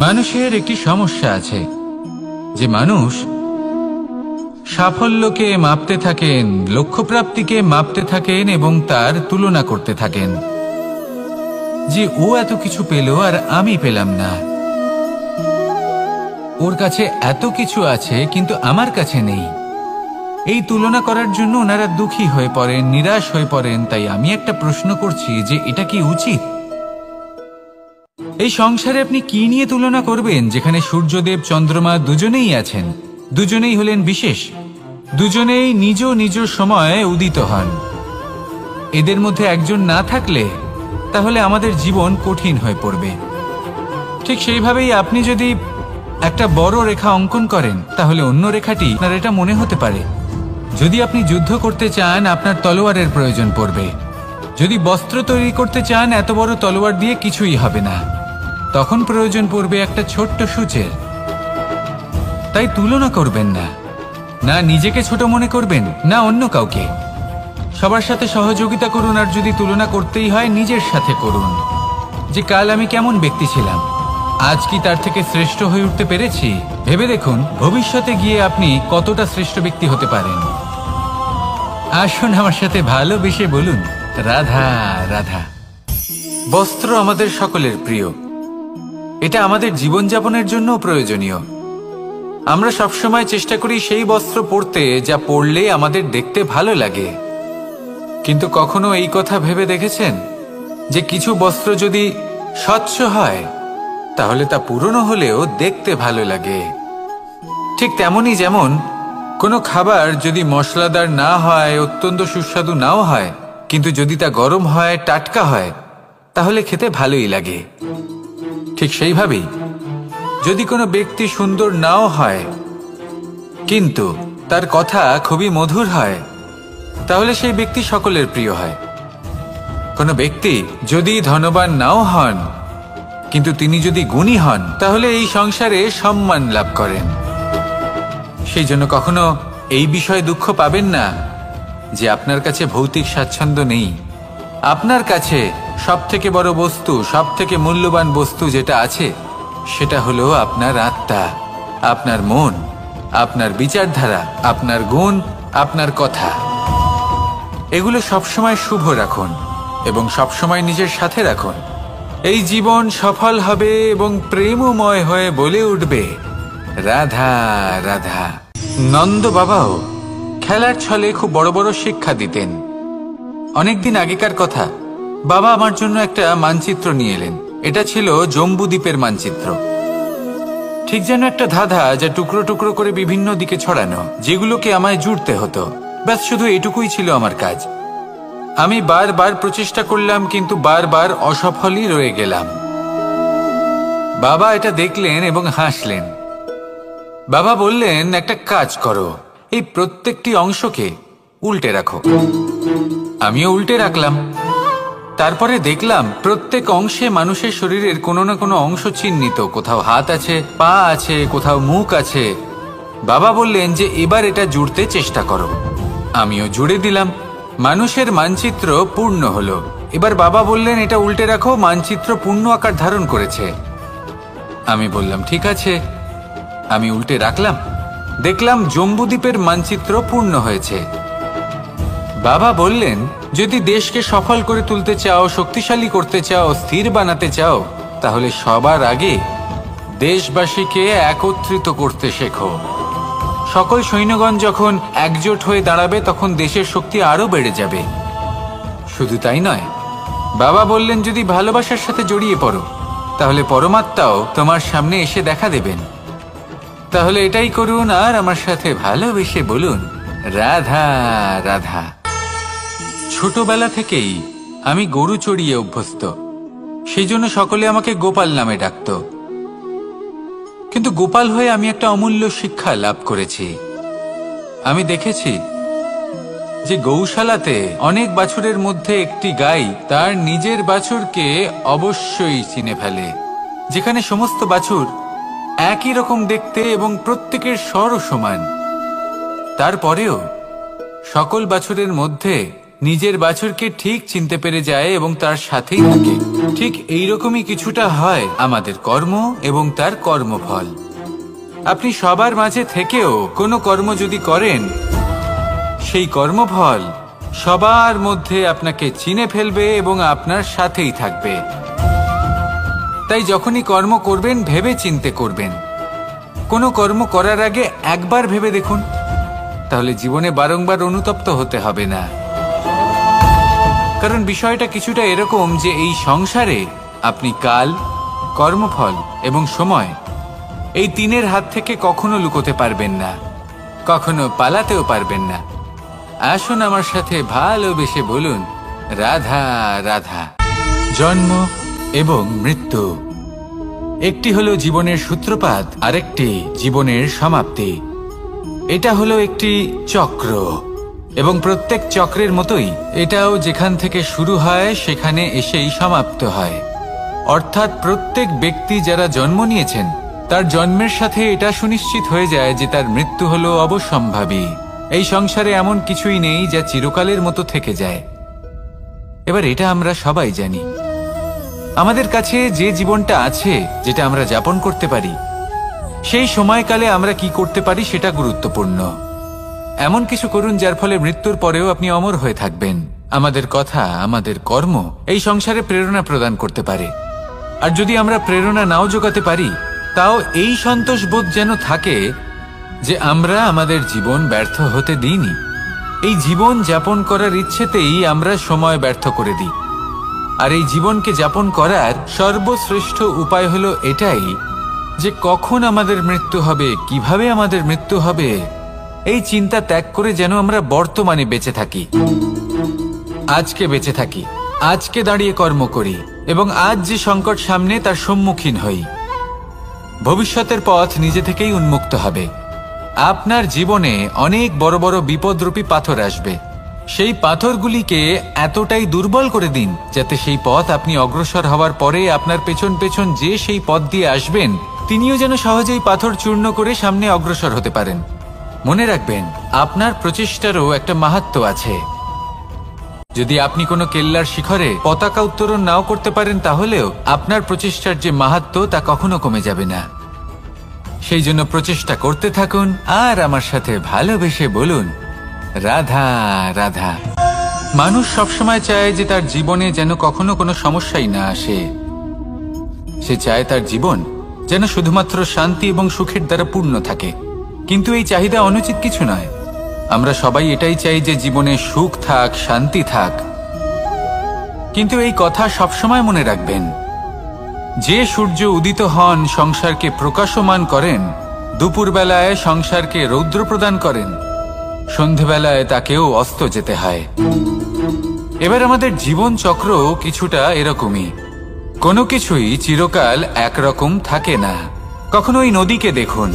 মানুষের একটি সমস্যা আছে যে মানুষ সাফল্যকে মাপতে থাকেন, লক্ষ্যপ্রাপ্তিকে মাপতে থাকেন এবং তার তুলনা করতে থাকেন যে ও এত কিছু পেল আর আমি পেলাম না, ওর কাছে এত কিছু আছে কিন্তু আমার কাছে নেই। এই তুলনা করার জন্য ওনারা দুঃখী হয়ে পড়েন, নিরাশ হয়ে পড়েন। তাই আমি একটা প্রশ্ন করছি যে এটা কি উচিত? এই সংসারে আপনি কি নিয়ে তুলনা করবেন, যেখানে সূর্যদেব চন্দ্রমা দুজনেই আছেন, দুজনেই হলেন বিশেষ, দুজনেই নিজ নিজ সময়ে উদিত হন। এদের মধ্যে একজন না থাকলে তাহলে আমাদের জীবন কঠিন হয়ে পড়বে। ঠিক সেইভাবেই আপনি যদি একটা বড় রেখা অঙ্কন করেন তাহলে অন্য রেখাটি আপনার এটা মনে হতে পারে। যদি আপনি যুদ্ধ করতে চান আপনার তলোয়ারের প্রয়োজন পড়বে। যদি বস্ত্র তৈরি করতে চান এত বড় তলোয়ার দিয়ে কিছুই হবে না, তখন প্রয়োজন পড়বে একটা ছোট্ট সূচের। তাই তুলনা করবেন না, না নিজেকে ছোট মনে করবেন না অন্য কাউকে। সবার সাথে সহযোগিতা করুন, আর যদি তুলনা করতেই হয় নিজের সাথে করুন যে কাল আমি কেমন ব্যক্তি ছিলাম, আজ কি তার থেকে শ্রেষ্ঠ হয়ে উঠতে পেরেছি। ভেবে দেখুন ভবিষ্যতে গিয়ে আপনি কতটা শ্রেষ্ঠ ব্যক্তি হতে পারেন। আসুন আমার সাথে ভালোবেসে বলুন রাধা রাধা। বস্ত্র আমাদের সকলের প্রিয়, এটা আমাদের জীবনযাপনের জন্য প্রয়োজনীয়। আমরা সবসময় চেষ্টা করি সেই বস্ত্র পরতে যা পরলে আমাদের দেখতে ভালো লাগে। কিন্তু কখনো এই কথা ভেবে দেখেছেন যে কিছু বস্ত্র যদি স্বচ্ছ হয় তাহলে তা পুরনো হলেও দেখতে ভালো লাগে? ঠিক তেমনি যেমন কোনো খাবার যদি মশলাদার না হয়, অত্যন্ত সুস্বাদু নাও হয়, কিন্তু যদি তা গরম হয়, টাটকা হয়, তাহলে খেতে ভালোই লাগে। ঠিক সেইভাবেই যদি কোনো ব্যক্তি সুন্দর নাও হয় কিন্তু তার কথা খুবই মধুর হয়, তাহলে সেই ব্যক্তি সকলের প্রিয় হয়। কোনো ব্যক্তি যদি ধনবান নাও হন কিন্তু তিনি যদি গুণী হন তাহলে এই সংসারে সম্মান লাভ করেন। সেই জন্য কখনো এই বিষয়ে দুঃখ পাবেন না যে আপনার কাছে ভৌতিক স্বাচ্ছন্দ্য নেই। আপনার কাছে সবথেকে বড় বস্তু, সবথেকে মূল্যবান বস্তু যেটা আছে সেটা হলো আপনার আত্মা, আপনার মন, আপনার বিচারধারা, আপনার গুণ, আপনার কথা। এগুলো সবসময় শুভ রাখুন এবং সবসময় নিজের সাথে রাখুন। এই জীবন সফল হবে এবং প্রেমময় হয়ে বলে উঠবে রাধা রাধা। নন্দ বাবাও খেলার ছলে খুব বড় বড় শিক্ষা দিতেন। অনেকদিন আগেকার কথা, বাবা আমার জন্য একটা মানচিত্র নিয়ে এলেন। এটা ছিল জম্বুদ্বীপের মানচিত্র, ঠিক যেন একটা ধাঁধা যা টুকরো টুকরো করে বিভিন্ন দিকে ছড়ানো, যেগুলোকে আমায় জুড়তে হতো। ব্যাস শুধু এটুকুই ছিল আমার কাজ। আমি বারবার প্রচেষ্টা করলাম কিন্তু বারবার অসফলই রয়ে গেলাম। বাবা এটা দেখলেন এবং হাসলেন। বাবা বললেন, একটা কাজ করো, এই প্রত্যেকটি অংশকে উল্টে রাখো। আমিও উল্টে রাখলাম। তারপরে দেখলাম প্রত্যেক অংশে মানুষের শরীরের কোনো না কোনো অংশ চিহ্নিত। কোথাও হাত আছে, পা আছে, কোথাও মুখ আছে। বাবা বললেন যে এবার এটা জুড়তে চেষ্টা করো। আমিও জুড়ে দিলাম। মানুষের মানচিত্র পূর্ণ হলো। এবার বাবা বললেন এটা উল্টে রাখো, মানচিত্র পূর্ণ আকার ধারণ করেছে। আমি বললাম ঠিক আছে। আমি উল্টে রাখলাম, দেখলাম জম্বুদ্বীপের মানচিত্র পূর্ণ হয়েছে। বাবা বললেন যদি দেশকে সফল করে তুলতে চাও, শক্তিশালী করতে চাও, স্থির বানাতে চাও, তাহলে সবার আগে দেশবাসীকে একত্রিত করতে শেখো। সকল সৈন্যগণ যখন একজোট হয়ে দাঁড়াবে তখন দেশের শক্তি আরো বেড়ে যাবে। শুধু তাই নয়, বাবা বললেন যদি ভালোবাসার সাথে জড়িয়ে পড়ো তাহলে পরমাত্মাও তোমার সামনে এসে দেখা দেবেন। তাহলে এটাই করুন আর আমার সাথে ভালোবেসে বলুন রাধা রাধা। ছোটবেলা থেকেই আমি গরু চড়িয়ে অভ্যস্ত, সেই জন্য সকলে আমাকে গোপাল নামে ডাকত। কিন্তু গোপাল হয়ে আমি একটা অমূল্য শিক্ষা লাভ করেছি। আমি দেখেছি যে গৌশালাতে অনেক বাছুরের মধ্যে একটি গাই তার নিজের বাছুরকে অবশ্যই চিনে ফেলে। যেখানে সমস্ত বাছুর একই রকম দেখতে এবং প্রত্যেকের স্বরও সমান, তারপরেও সকল বাছুরের মধ্যে নিজের বাছুরকে ঠিক চিনতে পেরে যায় এবং তার সাথেই থাকে। ঠিক এইরকমই কিছুটা হয় আমাদের কর্ম এবং তার কর্মফল। আপনি সবার মাঝে থেকেও কোনো কর্ম যদি করেন, সেই কর্মফল সবার মধ্যে আপনাকে চিনে ফেলবে এবং আপনার সাথেই থাকবে। তাই যখনই কর্ম করবেন ভেবে চিন্তে করবেন। কোনো কর্ম করার আগে একবার ভেবে দেখুন, তাহলে জীবনে বারংবার অনুতপ্ত হতে হবে না। কারণ বিষয়টা কিছুটা এরকম যে এই সংসারে আপনি কাল, কর্মফল এবং সময়, এই তিনের হাত থেকে কখনো লুকোতে পারবেন না, কখনো পালাতেও পারবেন না। আসুন আমার সাথে ভালোবেসে বলুন, রাধা রাধা। জন্ম এবং মৃত্যু, একটি হলো জীবনের সূত্রপাত, আরেকটি জীবনের সমাপ্তি। এটা হলো একটি চক্র এবং প্রত্যেক চক্রের মতোই এটাও যেখান থেকে শুরু হয় সেখানে এসেই সমাপ্ত হয়। অর্থাৎ প্রত্যেক ব্যক্তি যারা জন্ম নিয়েছেন তার জন্মের সাথে এটা সুনিশ্চিত হয়ে যায় যে তার মৃত্যু হলো অবশ্যম্ভাবী। এই সংসারে এমন কিছুই নেই যা চিরকালের মতো থেকে যায়। এবার এটা আমরা সবাই জানি। আমাদের কাছে যে জীবনটা আছে, যেটা আমরা যাপন করতে পারি, সেই সময়কালে আমরা কি করতে পারি সেটা গুরুত্বপূর্ণ। এমন কিছু করুন যার ফলে মৃত্যুর পরেও আপনি অমর হয়ে থাকবেন। আমাদের কথা, আমাদের কর্ম এই সংসারে প্রেরণা প্রদান করতে পারে। আর যদি আমরা প্রেরণা নাও জোগাতে পারি, তাও এই সন্তোষ বোধ যেন থাকে যে আমরা আমাদের জীবন ব্যর্থ হতে দিইনি। এই জীবন যাপন করার ইচ্ছেতেই আমরা সময় ব্যর্থ করে দিই। আর এই জীবনকে যাপন করার সর্বশ্রেষ্ঠ উপায় হলো এটাই যে কখন আমাদের মৃত্যু হবে, কিভাবে আমাদের মৃত্যু হবে, এই চিন্তা ত্যাগ করে যেন আমরা বর্তমানে বেঁচে থাকি, আজকে বেঁচে থাকি, আজকে দাঁড়িয়ে কর্ম করি এবং আজ যে সংকট সামনে তার সম্মুখীন হই। ভবিষ্যতের পথ নিজে থেকেই উন্মুক্ত হবে। আপনার জীবনে অনেক বড় বড় বিপদরূপী পাথর আসবে। সেই পাথরগুলিকে এতটাই দুর্বল করে দিন যাতে সেই পথ আপনি অগ্রসর হওয়ার পরে আপনার পেছন পেছন যে সেই পথ দিয়ে আসবেন তিনিও যেন সহজেই পাথর চূর্ণ করে সামনে অগ্রসর হতে পারেন। মনে রাখবেন, আপনার প্রচেষ্টারও একটা মাহাত্ম্য আছে। যদি আপনি কোনো কেল্লার শিখরে পতাকা উত্তোলন নাও করতে পারেন, তাহলেও আপনার প্রচেষ্টার যে মাহাত্ম্য তা কখনো কমে যাবে না। সেই জন্য প্রচেষ্টা করতে থাকুন আর আমার সাথে ভালোবেসে বলুন, রাধা রাধা। মানুষ সবসময় চায় যে তার জীবনে যেন কখনো কোনো সমস্যাই না আসে। সে চায় তার জীবন যেন শুধুমাত্র শান্তি এবং সুখের দ্বারা পূর্ণ থাকে। কিন্তু এই চাহিদা অনুচিত কিছু নয়। আমরা সবাই এটাই চাই যে জীবনে সুখ থাক, শান্তি থাক। কিন্তু এই কথা সবসময় মনে রাখবেন, যে সূর্য উদিত হন সংসারকে প্রকাশমান করেন, দুপুরবেলায় সংসারকে রৌদ্র প্রদান করেন, সন্ধেবেলায় তাকেও অস্ত যেতে হয়। এবার আমাদের জীবন চক্র কিছুটা এরকমই। কোনো কিছুই চিরকাল একরকম থাকে না। কখনো এই নদীকে দেখুন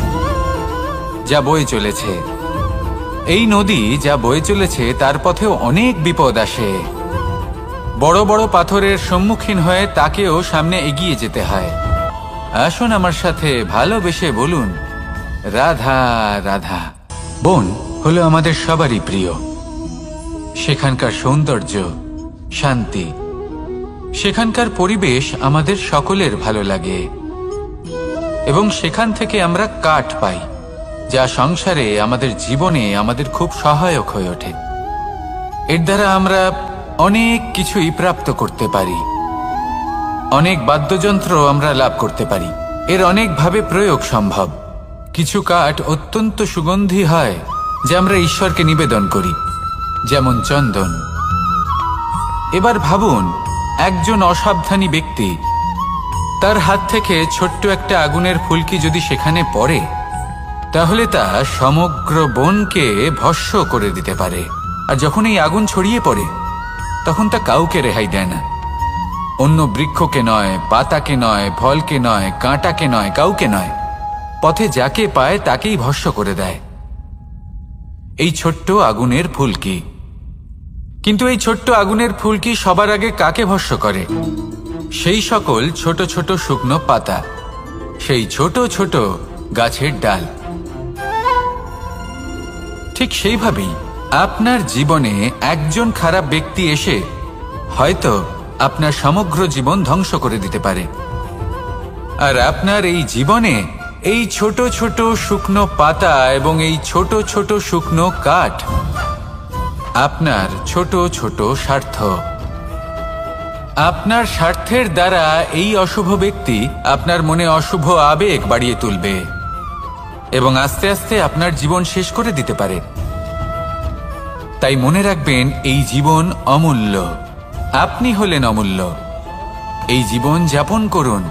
যা বয়ে চলেছে। এই নদী যা বয়ে চলেছে তার পথেও অনেক বিপদ আসে। বড় বড় পাথরের সম্মুখীন হয়ে তাকেও সামনে এগিয়ে যেতে হয়। আসুন আমার সাথে ভালোবেসে বলুন, রাধা রাধা। বন হলো আমাদের সবারই প্রিয়। সেখানকার সৌন্দর্য, শান্তি, সেখানকার পরিবেশ আমাদের সকলের ভালো লাগে এবং সেখান থেকে আমরা কাঠ পাই, যা সংসারে আমাদের জীবনে আমাদের খুব সহায়ক হয়ে ওঠে। এর দ্বারা আমরা অনেক কিছুই প্রাপ্ত করতে পারি। অনেক বাদ্যযন্ত্র আমরা লাভ করতে পারি। এর অনেকভাবে প্রয়োগ সম্ভব। কিছু কাঠ অত্যন্ত সুগন্ধি হয় যা আমরা ঈশ্বরকে নিবেদন করি, যেমন চন্দন। এবার ভাবুন, একজন অসাবধানী ব্যক্তি তার হাত থেকে ছোট্ট একটা আগুনের ফুলকি যদি সেখানে পড়ে, তাহলে তা সমগ্র বনকে ভস্ম করে দিতে পারে। আর যখন এই আগুন ছড়িয়ে পড়ে তখন তা কাউকে রেহাই দেয় না। অন্য বৃক্ষকে নয়, পাতাকে নয়, ফলকে নয়, কাঁটাকে নয়, কাউকে নয়, পথে যাকে পায় তাকেই ভস্ম করে দেয়। এই ছোট্ট আগুনের ফুলকি। কিন্তু এই ছোট্ট আগুনের ফুলকি সবার আগে কাকে ভস্ম করে? সেই সকল ছোট ছোট শুকনো পাতা, সেই ছোট ছোট গাছের ডাল। ঠিক সেইভাবেই আপনার জীবনে একজন খারাপ ব্যক্তি এসে হয়তো আপনার সমগ্র জীবন ধ্বংস করে দিতে পারে। আর আপনার এই জীবনে এই ছোট ছোট শুকনো পাতা এবং এই ছোট ছোট শুকনো কাঠ আপনার ছোট ছোট স্বার্থ। আপনার স্বার্থের দ্বারা এই অশুভ ব্যক্তি আপনার মনে অশুভ আবেগ বাড়িয়ে তুলবে এবং আস্তে আস্তে আপনার জীবন শেষ করে দিতে পারে। তাই মনে রাখবেন, এই জীবন অমূল্য। আপনি হলেন অমূল্য। এই জীবন যাপন করুন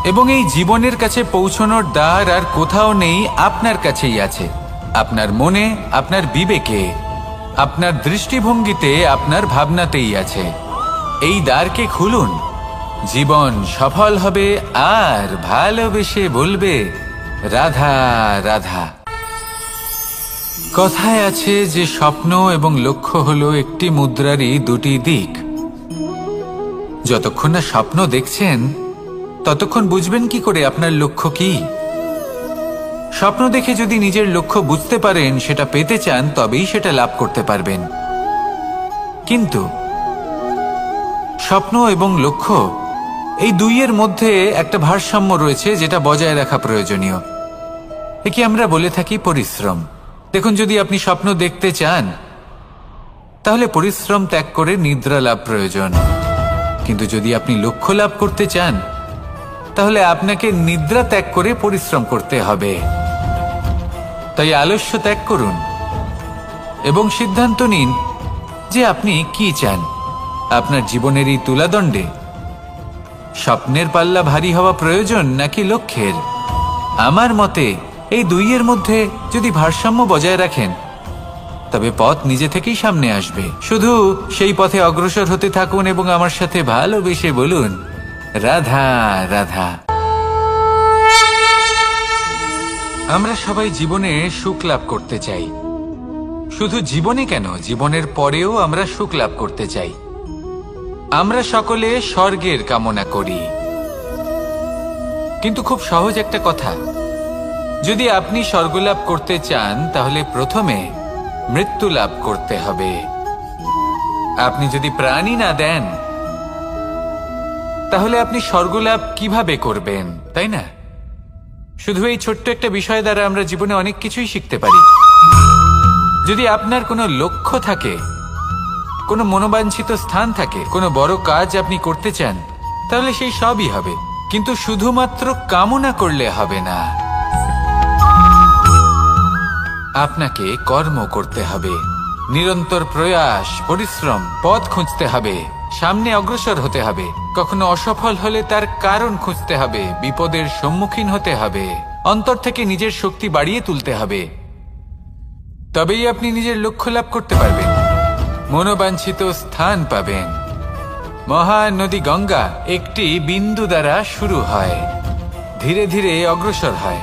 এবং এই জীবনের কাছে পৌঁছানোর দ্বার আর কোথাও নেই, আপনার কাছেই আছে। আপনার মনে, আপনার বিবেকে, আপনার দৃষ্টিভঙ্গিতে, আপনার ভাবনাতেই আছে। এই দ্বারকে খুলুন। জীবন সফল হবে আর ভালোবেসে বলবে, রাধা রাধা। কথায় আছে যে স্বপ্ন এবং লক্ষ্য হলো একটি মুদ্রারই দুটি দিক। যতক্ষণ না স্বপ্ন দেখছেন ততক্ষণ বুঝবেন কি করে আপনার লক্ষ্য কি। স্বপ্ন দেখে যদি নিজের লক্ষ্য বুঝতে পারেন, সেটা পেতে চান, তবেই সেটা লাভ করতে পারবেন। কিন্তু স্বপ্ন এবং লক্ষ্য এই দুইয়ের মধ্যে একটা ভারসাম্য রয়েছে, যেটা বজায় রাখা প্রয়োজনীয়। একে আমরা বলে থাকি পরিশ্রম। দেখুন, যদি আপনি স্বপ্ন দেখতে চান তাহলে পরিশ্রম ত্যাগ করে নিদ্রা লাভ প্রয়োজন। কিন্তু যদি আপনি লক্ষ্য লাভ করতে চান তাহলে আপনাকে নিদ্রা ত্যাগ করে পরিশ্রম করতে হবে। তাই আলস্য ত্যাগ করুন এবং সিদ্ধান্ত নিন যে আপনি কি চান। আপনার জীবনের এই তুলাদণ্ডে স্বপ্নের পাল্লা ভারী হওয়া প্রয়োজন নাকি লক্ষ্যের? আমার মতে এই দুইয়ের মধ্যে যদি ভারসাম্য বজায় রাখেন তবে পথ নিজে থেকেই সামনে আসবে। শুধু সেই পথে অগ্রসর হতে থাকুন এবং আমার সাথে ভালোবেসে বলুন, রাধা রাধা। আমরা সবাই জীবনে সুখ লাভ করতে চাই। শুধু জীবনে কেন, জীবনের পরেও আমরা সুখ লাভ করতে চাই। আমরা সকলে স্বর্গের কামনা করি। কিন্তু খুব সহজ একটা কথা, যদি আপনি স্বর্গ লাভ করতে চান তাহলে প্রথমে মৃত্যু লাভ করতে হবে। আপনি যদি প্রাণই না দেন তাহলে আপনি স্বর্গ লাভ কিভাবে করবেন, তাই না? শুধু এই ছোট্ট একটা বিষয় দ্বারা আমরা জীবনে অনেক কিছুই শিখতে পারি। যদি আপনার কোনো লক্ষ্য থাকে, কোনো মনোবাঞ্ছিত স্থান থাকে, কোনো বড় কাজ আপনি করতে চান, তাহলে সেই সবই হবে। কিন্তু শুধুমাত্র কামনা করলে হবে না, আপনাকে কর্ম করতে হবে। নিরন্তর প্রয়াস, পরিশ্রম, পথ খুঁজতে হবে, সামনে অগ্রসর হতে হবে। কখনো অসফল হলে তার কারণ খুঁজতে হবে, বিপদের সম্মুখীন হতে হবে, অন্তর থেকে নিজের শক্তি বাড়িয়ে তুলতে হবে। তবেই আপনি নিজের লক্ষ্য লাভ করতে পারবেন, মনোবাঞ্ছিত স্থান পাবেন। মহান নদী গঙ্গা একটি বিন্দু দ্বারা শুরু হয়, ধীরে ধীরে অগ্রসর হয়।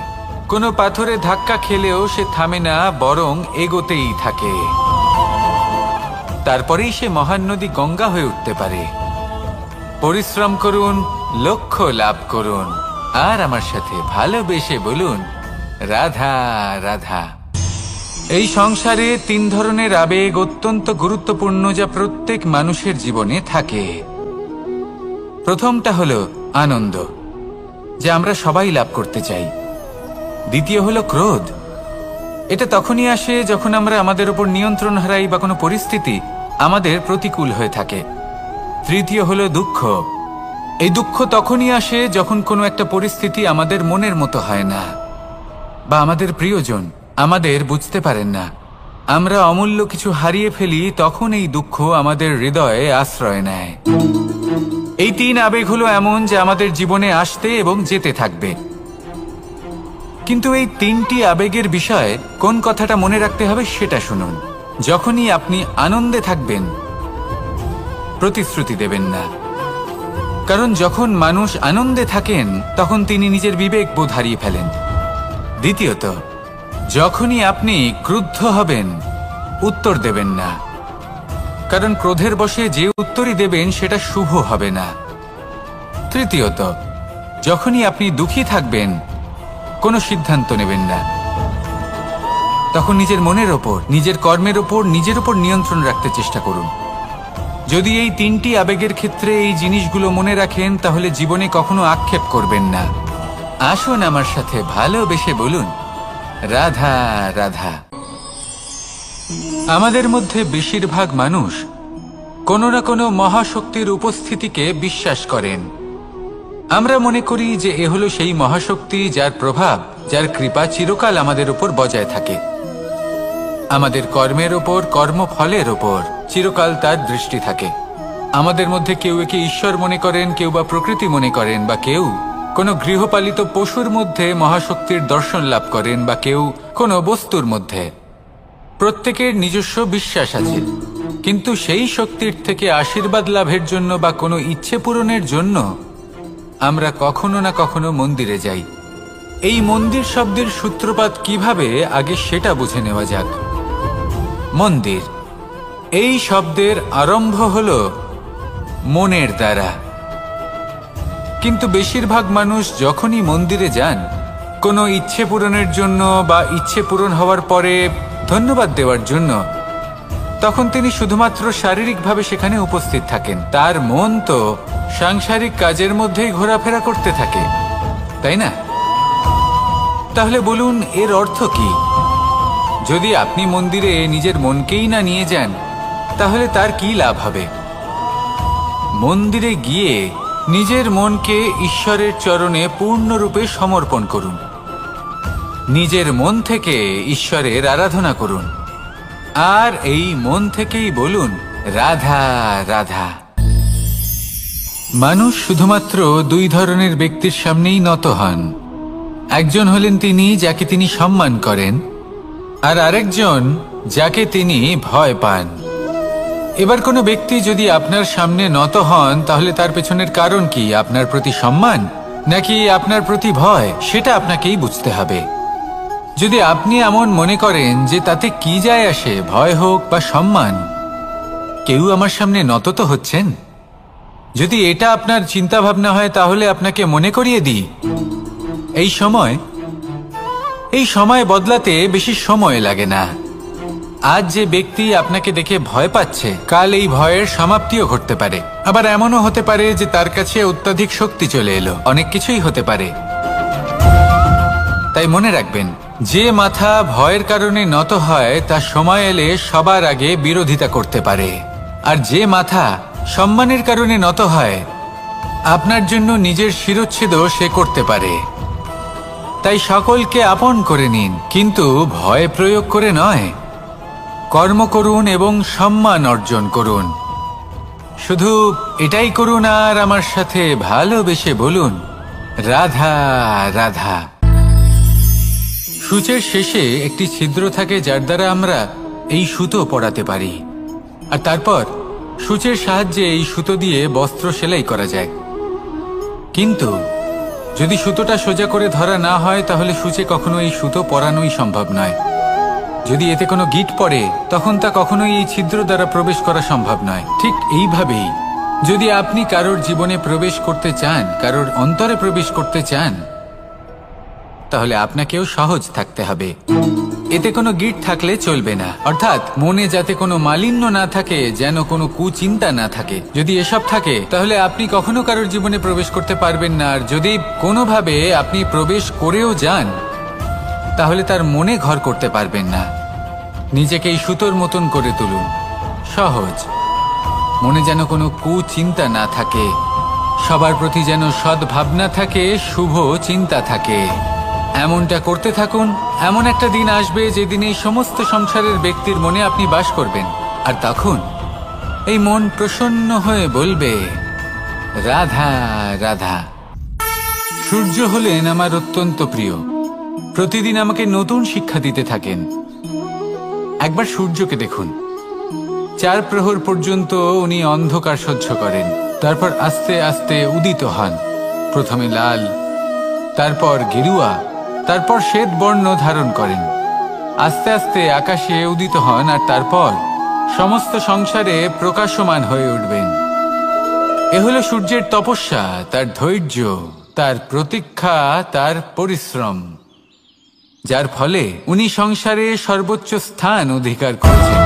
কোনো পাথরে ধাক্কা খেলেও সে থামে না, বরং এগোতেই থাকে। তারপরেই সে মহান নদী গঙ্গা হয়ে উঠতে পারে। পরিশ্রম করুন, লক্ষ্য লাভ করুন, আর আমার সাথে ভালোবেসে বলুন, রাধা রাধা। এই সংসারে তিন ধরনের আবেগ অত্যন্ত গুরুত্বপূর্ণ, যা প্রত্যেক মানুষের জীবনে থাকে। প্রথমটা হলো আনন্দ, যা আমরা সবাই লাভ করতে চাই। দ্বিতীয় হলো ক্রোধ। এটা তখনই আসে যখন আমরা আমাদের উপর নিয়ন্ত্রণ হারাই বা কোনো পরিস্থিতি আমাদের প্রতিকূল হয়ে থাকে। তৃতীয় হলো দুঃখ। এই দুঃখ তখনই আসে যখন কোনো একটা পরিস্থিতি আমাদের মনের মতো হয় না, বা আমাদের প্রিয়জন আমাদের বুঝতে পারেন না। আমরা অমূল্য কিছু হারিয়ে ফেলি, তখন এই দুঃখ আমাদের হৃদয়ে আশ্রয় নেয়। এই তিন আবেগ হলো এমন যে আমাদের জীবনে আসতে এবং যেতে থাকবে। কিন্তু এই তিনটি আবেগের বিষয়ে কোন কথাটা মনে রাখতে হবে সেটা শুনুন। যখনই আপনি আনন্দে থাকবেন, প্রতিশ্রুতি দেবেন না। কারণ যখন মানুষ আনন্দে থাকেন তখন তিনি নিজের বিবেক বোধ হারিয়ে ফেলেন। দ্বিতীয়ত, যখনই আপনি ক্রুদ্ধ হবেন, উত্তর দেবেন না। কারণ ক্রোধের বশে যে উত্তরই দেবেন সেটা শুভ হবে না। তৃতীয়ত, যখনই আপনি দুঃখী থাকবেন, কোনো সিদ্ধান্ত নেবেন না। তখন নিজের মনের ওপর, নিজের কর্মের ওপর, নিজের ওপর নিয়ন্ত্রণ রাখতে চেষ্টা করুন। যদি এই তিনটি আবেগের ক্ষেত্রে এই জিনিসগুলো মনে রাখেন তাহলে জীবনে কখনো আক্ষেপ করবেন না। আসুন আমার সাথে ভালোবেসে বলুন, রাধা রাধা। আমাদের মধ্যে বেশিরভাগ মানুষ কোনো না কোনো মহাশক্তির উপস্থিতিকে বিশ্বাস করেন। আমরা মনে করি যে এ হলো সেই মহাশক্তি যার প্রভাব, যার কৃপা চিরকাল আমাদের উপর বজায় থাকে। আমাদের কর্মের ওপর, কর্মফলের ওপর চিরকাল তার দৃষ্টি থাকে। আমাদের মধ্যে কেউ একে ঈশ্বর মনে করেন, কেউ বা প্রকৃতি মনে করেন, বা কেউ কোনো গৃহপালিত পশুর মধ্যে মহাশক্তির দর্শন লাভ করেন, বা কেউ কোনো বস্তুর মধ্যে। প্রত্যেকের নিজস্ব বিশ্বাস আছে, কিন্তু সেই শক্তির থেকে আশীর্বাদ লাভের জন্য বা কোনো ইচ্ছে পূরণের জন্য আমরা কখনো না কখনো মন্দিরে যাই। এই মন্দির শব্দের সূত্রপাত কিভাবে, আগে সেটা বুঝে নেওয়া যাক। মন্দির এই শব্দের আরম্ভ হলো মনের দ্বারা, কিন্তু বেশিরভাগ মানুষ যখনই মন্দিরে যান কোনো ইচ্ছে পূরণের জন্য বা ইচ্ছে পূরণ হওয়ার পরে ধন্যবাদ দেওয়ার জন্য, তখন তিনি শুধুমাত্র শারীরিকভাবে সেখানে উপস্থিত থাকেন। তার মন তো সাংসারিক কাজের মধ্যেই ঘোরাফেরা করতে থাকে, তাই না? তাহলে বলুন, এর অর্থ কি? যদি আপনি মন্দিরে নিজের মনকেই না নিয়ে যান তাহলে তার কি লাভ হবে? মন্দিরে গিয়ে নিজের মনকে ঈশ্বরের চরণে পূর্ণরূপে সমর্পণ করুন। নিজের মন থেকে ঈশ্বরের আরাধনা করুন, আর এই মন থেকেই বলুন, রাধা রাধা। মানুষ শুধুমাত্র দুই ধরনের ব্যক্তির সামনেই নত হন। একজন হলেন তিনি যাকে তিনি সম্মান করেন, আর আরেকজন যাকে তিনি ভয় পান। এবার কোনো ব্যক্তি যদি আপনার সামনে নত হন তাহলে তার পেছনের কারণ কি? আপনার প্রতি সম্মান নাকি আপনার প্রতি ভয়? সেটা আপনাকেই বুঝতে হবে। যদি আপনি এমন মনে করেন যে তাতে কি যায় আসে, ভয় হোক বা সম্মান, কেউ আমার সামনে নত তো হচ্ছেন, যদি এটা আপনার চিন্তা ভাবনা হয় তাহলে আপনাকে মনে করিয়ে দিই, এই সময় বদলাতে বেশি সময় লাগে না। আজ যে ব্যক্তি আপনাকে দেখে ভয় পাচ্ছে, কাল এই ভয়ের সমাপ্তিও ঘটতে পারে। আবার এমনও হতে পারে যে তার কাছে অত্যাধিক শক্তি চলে এলো। অনেক কিছুই হতে পারে। তাই মনে রাখবেন, যে মাথা ভয়ের কারণে নত হয় তা সময় এলে সবার আগে বিরোধিতা করতে পারে, আর যে মাথা সম্মানের কারণে নত হয় আপনার জন্য নিজের শিরচ্ছেদও সে করতে পারে। তাই সকলকে আপন করে নিন, কিন্তু ভয় প্রয়োগ করে নয়। কর্ম করুন এবং সম্মান অর্জন করুন। শুধু এটাই করুন আর আমার সাথে ভালোবেসে বলুন, রাধা রাধা। সূচের শেষে একটি ছিদ্র থাকে যার দ্বারা আমরা এই সুতো পরাতে পারি, আর তারপর সূচের সাহায্যে এই সুতো দিয়ে বস্ত্র সেলাই করা যায়। কিন্তু যদি সুতোটা সোজা করে ধরা না হয় তাহলে সূচে কখনো এই সুতো পরানোই সম্ভব নয়। যদি এতে কোনো গিঁট পড়ে তখন তা কখনোই এই ছিদ্র দ্বারা প্রবেশ করা সম্ভব নয়। ঠিক এইভাবেই যদি আপনি কারোর জীবনে প্রবেশ করতে চান, কারোর অন্তরে প্রবেশ করতে চান, তাহলে আপনাকেও সহজ থাকতে হবে। এতে কোনো গিঁট থাকলে চলবে না, অর্থাৎ মনে যাতে কোনো মালিন্য না থাকে, যেন কোনো কুচিন্তা না থাকে। যদি এসব থাকে তাহলে আপনি কখনো কারোর জীবনে প্রবেশ করতে পারবেন না। আর যদি কোনোভাবে আপনি প্রবেশ করেও যান তাহলে তার মনে ঘর করতে পারবেন না। নিজেকে এই সুতোর মতন করে তুলুন, সহজ। মনে যেন কোনো কুচিন্তা না থাকে, সবার প্রতি যেন সদ্ভাবনা থাকে, শুভ চিন্তা থাকে। এমনটা করতে থাকুন। এমন একটা দিন আসবে যেদিন এই সমস্ত সংসারের ব্যক্তির মনে আপনি বাস করবেন, আর তখন এই মন প্রসন্ন হয়ে বলবে, রাধা রাধা। সূর্য হলেন আমার অত্যন্ত প্রিয়। প্রতিদিন আমাকে নতুন শিক্ষা দিতে থাকেন। একবার সূর্যকে দেখুন। 4 প্রহর পর্যন্ত উনি অন্ধকার সহ্য করেন, তারপর আস্তে আস্তে উদিত হন। প্রথমে লাল, তারপর গেরুয়া, তারপর শ্বেত বর্ণ ধারণ করেন। আস্তে আস্তে আকাশে উদিত হন, আর তারপর সমস্ত সংসারে প্রকাশমান হয়ে উঠবেন। এ হলো সূর্যের তপস্যা, তার ধৈর্য, তার প্রতীক্ষা, তার পরিশ্রম, যার ফলে উনি সংসারে সর্বোচ্চ স্থান অধিকার করেছেন।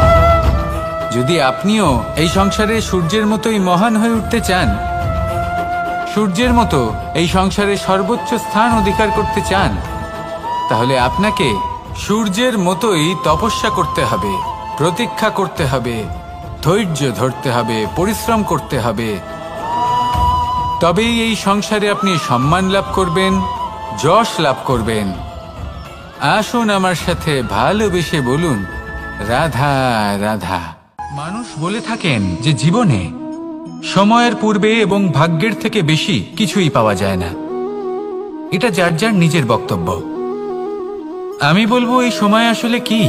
যদি আপনিও এই সংসারে সূর্যের মতোই মহান হয়ে উঠতে চান, সূর্যের মতো এই সংসারে সর্বোচ্চ স্থান অধিকার করতে চান, তাহলে আপনাকে সূর্যের মতোই তপস্যা করতে হবে, প্রতীক্ষা করতে হবে, ধৈর্য ধরতে হবে, পরিশ্রম করতে হবে। তবেই এই সংসারে আপনি সম্মান লাভ করবেন, যশ লাভ করবেন। আসুন আমার সাথে ভালোবেসে বলুন, রাধা রাধা। মানুষ বলে থাকেন যে জীবনে সময়ের পূর্বে এবং ভাগ্যের থেকে বেশি কিছুই পাওয়া যায় না। এটা যার যার নিজের বক্তব্য। আমি বলবো এই সময় আসলে কি?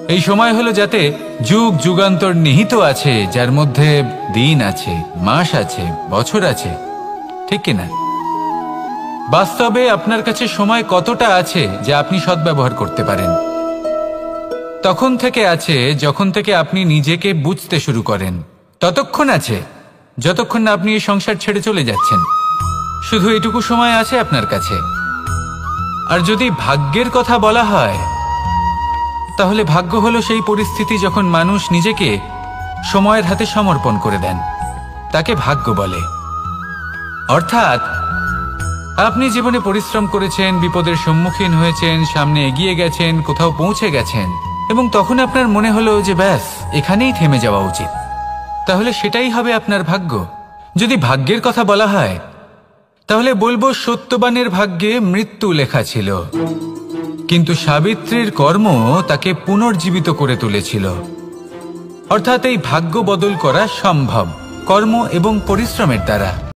এই সময় হলো যাতে যুগ যুগান্তর নিহিত আছে, যার মধ্যে দিন আছে, মাস আছে, বছর আছে, ঠিক কিনা? বাস্তবে আপনার কাছে সময় কতটা আছে যা আপনি সদ্ব্যবহার করতে পারেন? তখন থেকে আছে যখন থেকে আপনি নিজেকে বুঝতে শুরু করেন। ততক্ষণ আছে যতক্ষণ না আপনি এই সংসার ছেড়ে চলে যাচ্ছেন। শুধু এটুকু সময় আছে আপনার কাছে। আর যদি ভাগ্যের কথা বলা হয়, তাহলে ভাগ্য হলো সেই পরিস্থিতি যখন মানুষ নিজেকে সময়ের হাতে সমর্পণ করে দেন, তাকে ভাগ্য বলে। অর্থাৎ আপনি জীবনে পরিশ্রম করেছেন, বিপদের সম্মুখীন হয়েছেন, সামনে এগিয়ে গেছেন, কোথাও পৌঁছে গেছেন, এবং তখন আপনার মনে হলো যে ব্যাস এখানেই থেমে যাওয়া উচিত। তাহলে সেটাই হবে আপনার ভাগ্য। যদি ভাগ্যের কথা বলা হয়, তাহলে বলবো সত্যবানের ভাগ্যে মৃত্যু লেখা ছিল, কিন্তু সাবিত্রীর কর্ম তাকে পুনর্জীবিত করে তুলেছিল। অর্থাৎ এই ভাগ্য বদল করা সম্ভব কর্ম এবং পরিশ্রমের দ্বারা।